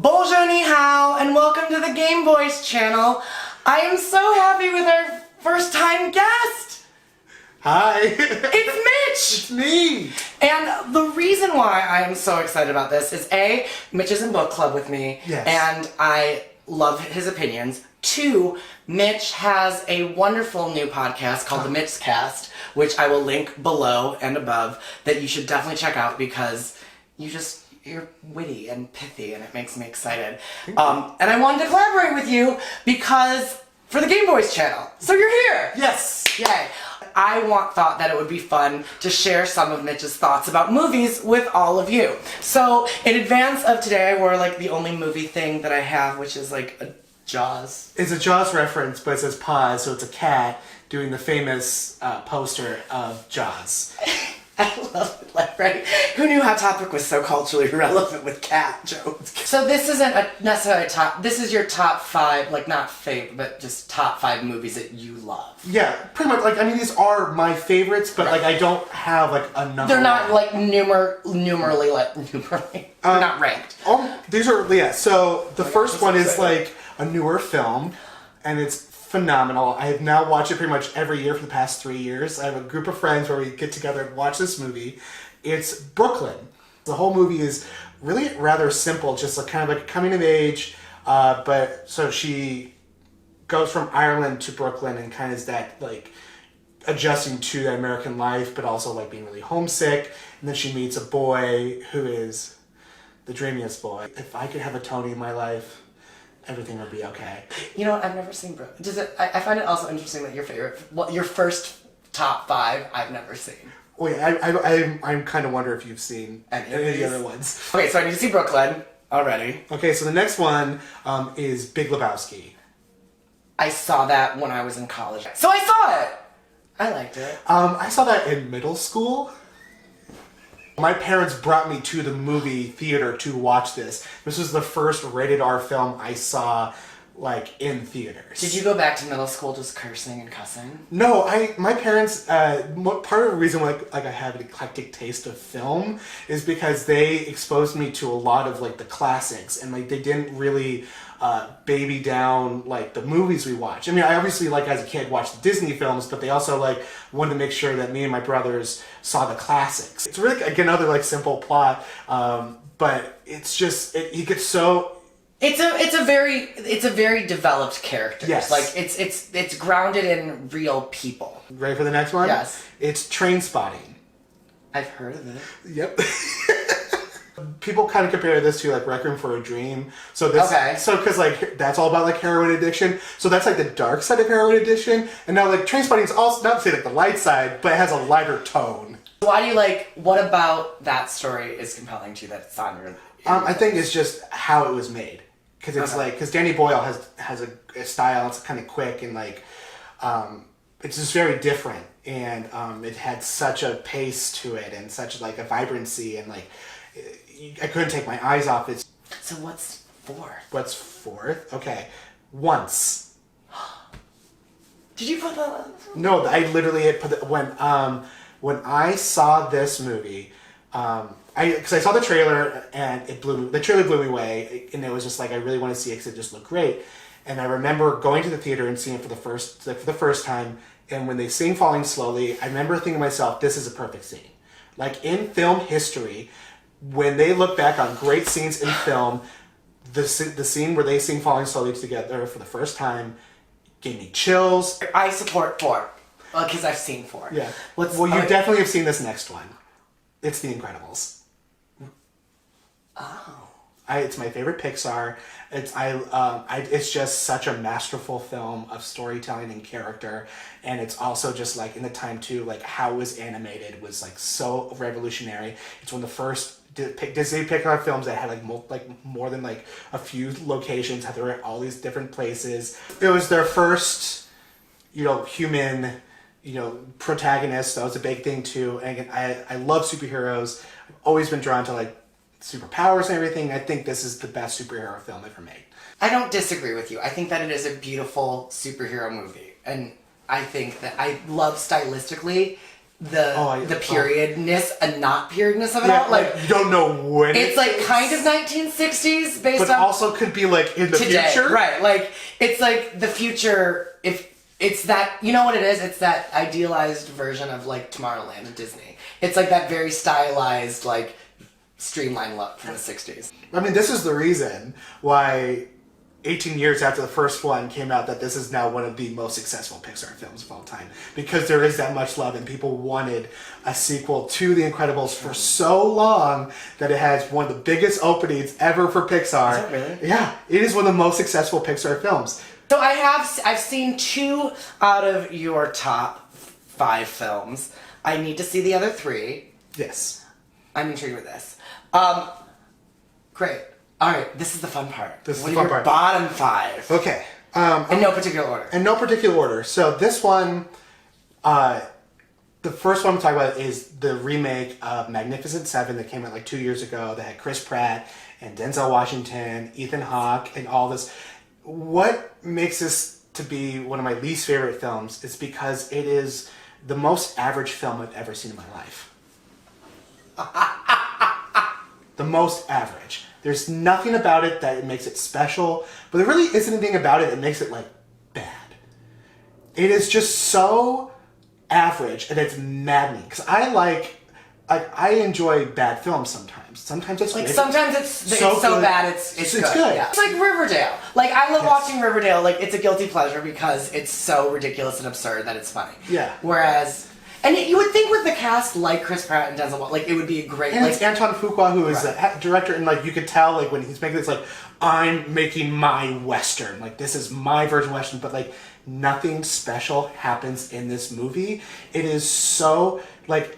Bonjour ni hao, and welcome to the Game Boys channel. I am so happy with our first time guest. Hi. It's Mitch. It's me. And the reason why I am so excited about this is A, Mitch is in book club with me. Yes. And I love his opinions. 2, Mitch has a wonderful new podcast called the Mitchcast, which I will link below and above, that you should definitely check out because you're witty and pithy and it makes me excited. And I wanted to collaborate with you because for the Game Boys channel. So you're here. Yes. Yay. I thought that it would be fun to share some of Mitch's thoughts about movies with all of you. So in advance of today, I wore like the only movie thing that I have, which is like a Jaws. It's a Jaws reference, but it says pause, so it's a cat doing the famous poster of Jaws. I love it, like, right? Who knew Hot Topic was so culturally relevant with cat jokes? So this isn't necessarily this is your top 5, like not favorite, but just top 5 movies that you love. Yeah, pretty much. Like, I mean, these are my favorites, but like I don't have like a number. They're not like numerally not ranked. Oh, these are, yeah. So the first one is like a newer film, and it's phenomenal. I have now watched it pretty much every year for the past 3 years. I have a group of friends where we get together and watch this movie. It's Brooklyn. The whole movie is really rather simple, just like kind of like coming of age. But so she goes from Ireland to Brooklyn and kind of is that like adjusting to the American life, but also like being really homesick. And then she meets a boy who is the dreamiest boy. If I could have a Tony in my life, everything would be okay. You know what? I've never seen Brooklyn. I find it also interesting that your first top 5 I've never seen. Wait, I'm kind of wonder if you've seen any of the other ones. Okay, so I need to see Brooklyn already. Okay, so the next one is Big Lebowski. I saw that when I was in college. So I saw it! I liked it. I saw that in middle school. My parents brought me to the movie theater to watch this. This was the first rated R film I saw, like, in theaters. Did you go back to middle school just cursing and cussing? No, my parents, part of the reason like I have an eclectic taste of film is because they exposed me to a lot of, like, the classics, and, like, they didn't really baby down like the movies we watch. I mean, I obviously like as a kid watched the Disney films, but they also like wanted to make sure that me and my brothers saw the classics. It's really again another like simple plot, but it's just he gets so. It's a very developed character. Yes. Like it's grounded in real people. Ready for the next one? Yes. It's Trainspotting. I've heard of it. Yep. People kind of compare this to like Requiem for a Dream. So this, okay. So because like that's all about like heroin addiction. So that's like the dark side of heroin addiction. And now like Trainspotting is also not to say like the light side, but it has a lighter tone. Why do you like? What about that story is compelling to you that it's on your? I think it's just how it was made. Because it's like because Danny Boyle has a style. It's kind of quick and like it's just very different. And it had such a pace to it and such like a vibrancy and like. I couldn't take my eyes off it. So what's 4th? What's 4th? Okay. Once. Did you put that? No, I literally had put it when I saw this movie, because I saw the trailer and the trailer blew me away, and it was just like I really want to see it because it just looked great. And I remember going to the theater and seeing it for the first time. And when they sing "Falling Slowly," I remember thinking to myself, "This is a perfect scene." Like in film history. When they look back on great scenes in film, the scene where they sing "Falling Slowly" together for the first time gave me chills. I support 4, because I've seen 4. Yeah. Well, you definitely have seen this next one. It's The Incredibles. Oh. It's my favorite Pixar. It's just such a masterful film of storytelling and character, and it's also just like in the time too, like how it was animated was like so revolutionary. It's one of the first Disney Pixar films that had like more than like a few locations. Had there all these different places. It was their first, human, protagonist. That was a big thing too. And again, I love superheroes. I've always been drawn to like superpowers and everything. I think this is the best superhero film ever made. I don't disagree with you. I think that it is a beautiful superhero movie. And I think that I love stylistically the periodness and not periodness of it all. Like you don't know when it's like kind of 1960s based but on also could be like in the today, future. right? Like it's like the future. If it's that, you know what it is? It's that idealized version of like Tomorrowland and Disney. It's like that very stylized, like streamlined look from the 60s. I mean, this is the reason why 18 years after the first one came out that this is now one of the most successful Pixar films of all time. Because there is that much love and people wanted a sequel to The Incredibles for so long that it has one of the biggest openings ever for Pixar. Is it really? Yeah, it is one of the most successful Pixar films. So I've seen 2 out of your top 5 films. I need to see the other 3. Yes. I'm intrigued with this. Great. All right, this is the fun part. This is what the are fun your part. bottom 5? Okay. In no particular order. In no particular order. So this one, the first one I'm talking about is the remake of Magnificent Seven that came out like 2 years ago that had Chris Pratt and Denzel Washington, Ethan Hawke, and all this. What makes this to be one of my least favorite films is because it is the most average film I've ever seen in my life. The most average. There's nothing about it that makes it special, but there really isn't anything about it that makes it like bad. It is just so average, and it's maddening because I enjoy bad films sometimes. Sometimes it's Like great. sometimes it's so bad it's good. Yeah. It's like Riverdale. Like I love watching Riverdale. Like it's a guilty pleasure because it's so ridiculous and absurd that it's funny. Yeah. Whereas, and you would think with the cast like Chris Pratt and Denzel, like it would be a great. And like, it's Anton Fuqua who is the director, and like you could tell like when he's making this, like I'm making my Western, like this is my version of Western, but like nothing special happens in this movie. It is so like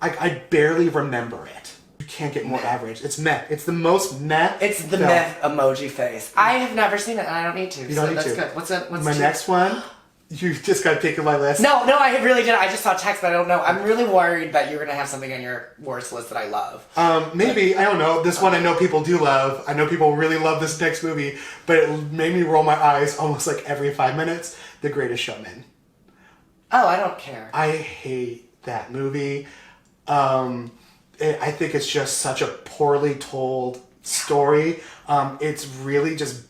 I barely remember it. You can't get more average. It's meh. It's the most meh. It's the film. meh emoji face. I have never seen it, and I don't need to. You don't need that's to. Good. What's my next one? You just got to pick my list. No, I really did. I just saw text, but I don't know. I'm really worried that you're gonna have something on your worst list that I love. Maybe, I don't know. This one I know people do love. I know people really love this next movie, but it made me roll my eyes almost like every 5 minutes. The Greatest Showman. Oh, I don't care. I hate that movie. I think it's just such a poorly told story. It's really just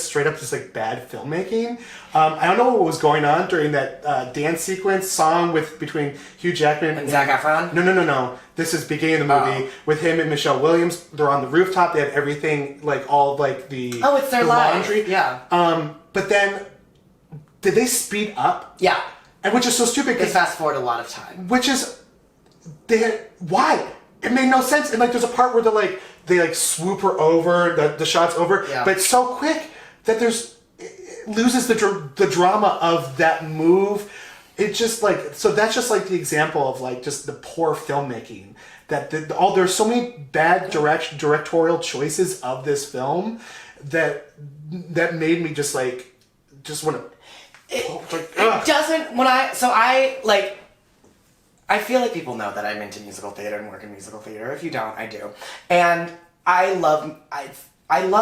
straight up just like bad filmmaking. I don't know what was going on during that dance sequence song between Hugh Jackman and Zac Efron. No. This is beginning of the movie with him and Michelle Williams. They're on the rooftop. They have everything like all of, like the it's their laundry. Life. Yeah. But then did they speed up? Yeah. And which is so stupid. They fast forward a lot of time. Which is why? It made no sense. And like there's a part where they swoop her over, the shot's over, but it's so quick that it loses the drama of that move. It's just like, so that's just like the example of like just the poor filmmaking that there's so many bad directorial choices of this film that made me just want to. It doesn't I feel like people know that I'm into musical theater and work in musical theater. If you don't, I do. And I love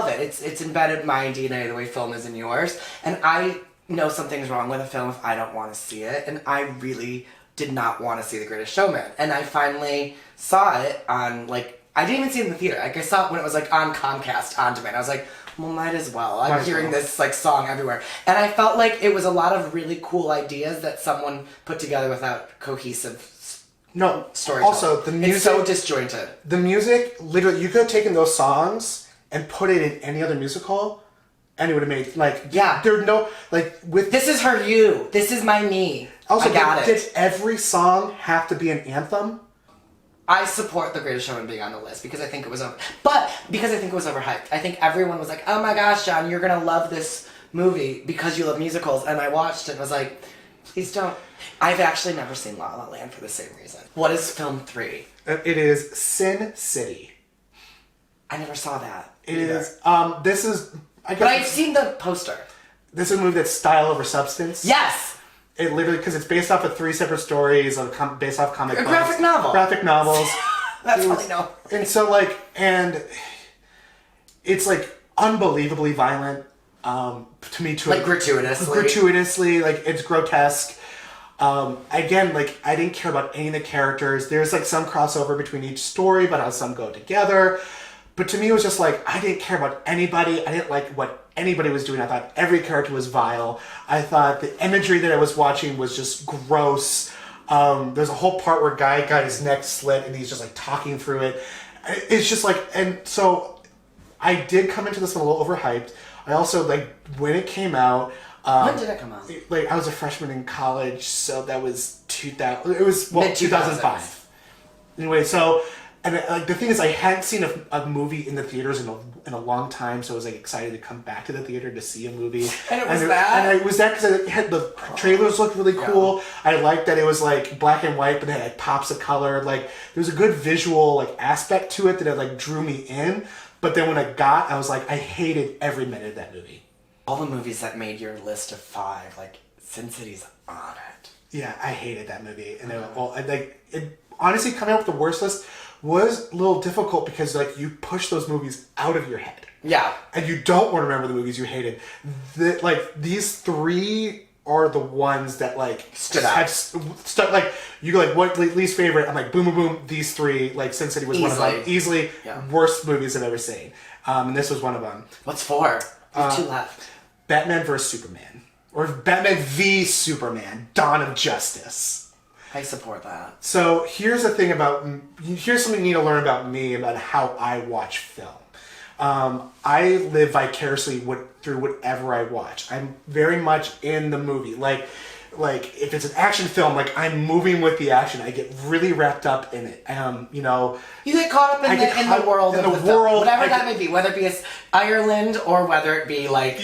it. It's embedded in my DNA the way film is in yours. And I know something's wrong with a film if I don't want to see it. And I really did not want to see The Greatest Showman. And I finally saw it on, I didn't even see it in the theater. I saw it when it was, on Comcast on demand. I was like, well, might as well. I'm hearing this, song everywhere. And I felt like it was a lot of really cool ideas that someone put together without cohesive storytelling. Also, the music... It's so disjointed. The music, literally, you could have taken those songs and put it in any other musical, and it would have made, there's no, with... This is her you. This is my me. Also, I got it. Did every song have to be an anthem? I support The Greatest Showman being on the list because I think it was overhyped. I think everyone was like, oh my gosh, John, you're gonna love this movie because you love musicals. And I watched it and was like, please don't. I've actually never seen La La Land for the same reason. What is film 3? It is Sin City. I never saw that. It is. This is. But I've seen the poster. This is a movie that's style over substance. Yes. It literally, because it's based off of 3 separate stories based off comic books. Graphic novel. Graphic novels. That's all I know. And so and it's unbelievably violent. To me, gratuitously. Gratuitously, it's grotesque. Again, like, I didn't care about any of the characters. There's like some crossover between each story, but how some go together. But to me, it was just like, I didn't care about anybody. I didn't like what anybody was doing. I thought every character was vile. I thought the imagery that I was watching was just gross. There's a whole part where Guy got his neck slit and he's just like talking through it. It's just like, and so I did come into this one a little overhyped. I also, like, when it came out... when did it come out? Like, I was a freshman in college, so that was 2000... It was, well, Mid-2000s. 2005. Anyway, so... And like the thing is, I hadn't seen a movie in the theaters in a long time, so I was like excited to come back to the theater to see a movie. And it was that? And it was that because it had the trailers looked really cool. Yeah. I liked that it was like black and white, but it had pops of color. Like there was a good visual like aspect to it that it like drew me in. But then when I was like, I hated every minute of that movie. All the movies that made your list of 5, like Sin City's on it. Yeah, I hated that movie, and honestly, coming up with the worst list was a little difficult because like you push those movies out of your head. Yeah. And you don't want to remember the movies you hated. Like these 3 are the ones that like stood out. Like you go like what least favorite? I'm like boom boom boom. These 3 like Sin City was one of them. Easily worst movies I've ever seen. And this was one of them. What's 4? There's 2 left. Batman vs Superman, or Batman v Superman: Dawn of Justice. I support that. So here's something you need to learn about me, about how I watch film. I live vicariously through whatever I watch. I'm very much in the movie. Like if it's an action film, like I'm moving with the action. I get really wrapped up in it. You get caught up in the world of the film, whatever that may be, whether it be Ireland or whether it be like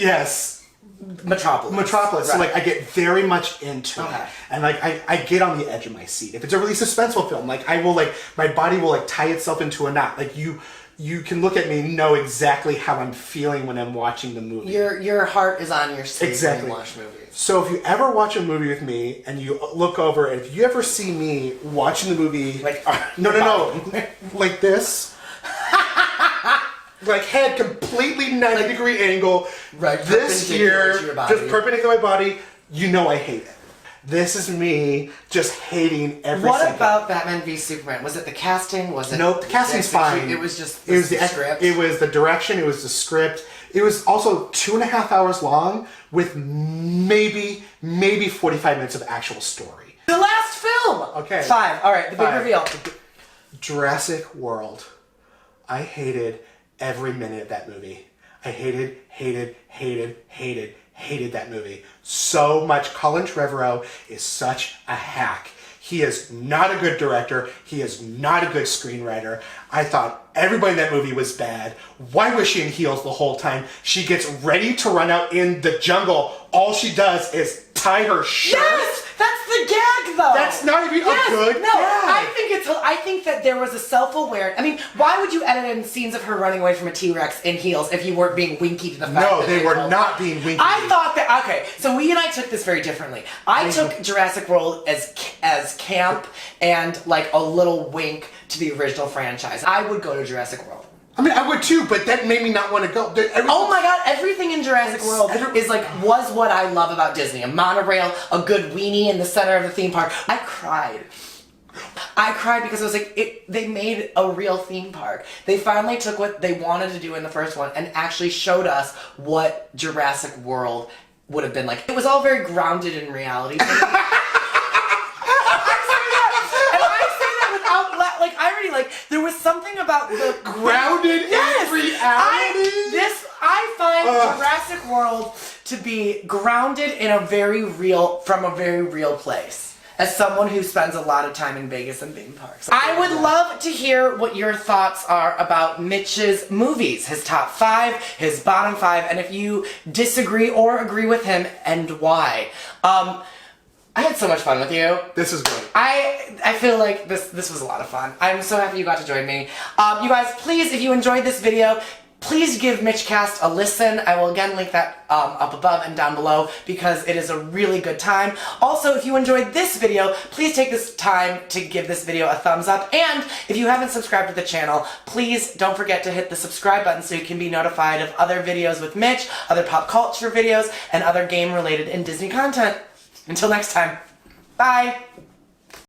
Metropolis. Right. So like I get very much into it, and like I get on the edge of my seat. If it's a really suspenseful film, like I will like my body will like tie itself into a knot. Like you can look at me and know exactly how I'm feeling when I'm watching the movie. Your heart is on your sleeve exactly. when you watch movies. So if you ever watch a movie with me and you look over, and if you ever see me watching the movie like no like this. Like head completely 90-degree angle, right? This here, just perpendicular to my body. You know I hate it. This is me just hating every. What about Batman v Superman? Was it the casting? Was it? Nope, the casting's fine. It was just the script. It was the direction. It was the script. It was also 2.5 hours long with maybe 45 minutes of actual story. The last film. Okay. 5. All right. The big reveal. Jurassic World. I hated every minute of that movie. I hated that movie so much. Colin Trevorrow is such a hack. He is not a good director. He is not a good screenwriter. I thought everybody in that movie was bad. Why was she in heels the whole time? She gets ready to run out in the jungle. All she does is tie her shirt. Yes! That's the gag, though. That's not even a good gag. I think that there was a self-aware. I mean, why would you edit in scenes of her running away from a T-Rex in heels if you weren't being winky to the fact that No, they were not being winky. I thought that. Okay, so we and I took this very differently. I took Jurassic World as camp and like a little wink to the original franchise. I would go to Jurassic World. I mean, I would too, but that made me not want to go. Oh my god, everything in Jurassic World was what I love about Disney. A monorail, a good weenie in the center of the theme park. I cried because I was like, they made a real theme park. They finally took what they wanted to do in the first one and actually showed us what Jurassic World would have been like. It was all very grounded in reality. There was something about the grounded in reality. I find Jurassic World to be grounded in from a very real place. As someone who spends a lot of time in Vegas and theme parks, I would love to hear what your thoughts are about Mitch's movies, his top 5, his bottom 5, and if you disagree or agree with him and why. I had so much fun with you. This is great. I feel like this was a lot of fun. I'm so happy you got to join me. You guys, please, if you enjoyed this video, please give Mitchcast a listen. I will again link that up above and down below because it is a really good time. Also, if you enjoyed this video, please take this time to give this video a thumbs up. And if you haven't subscribed to the channel, please don't forget to hit the subscribe button so you can be notified of other videos with Mitch, other pop culture videos, and other game-related and Disney content. Until next time, bye! Bye.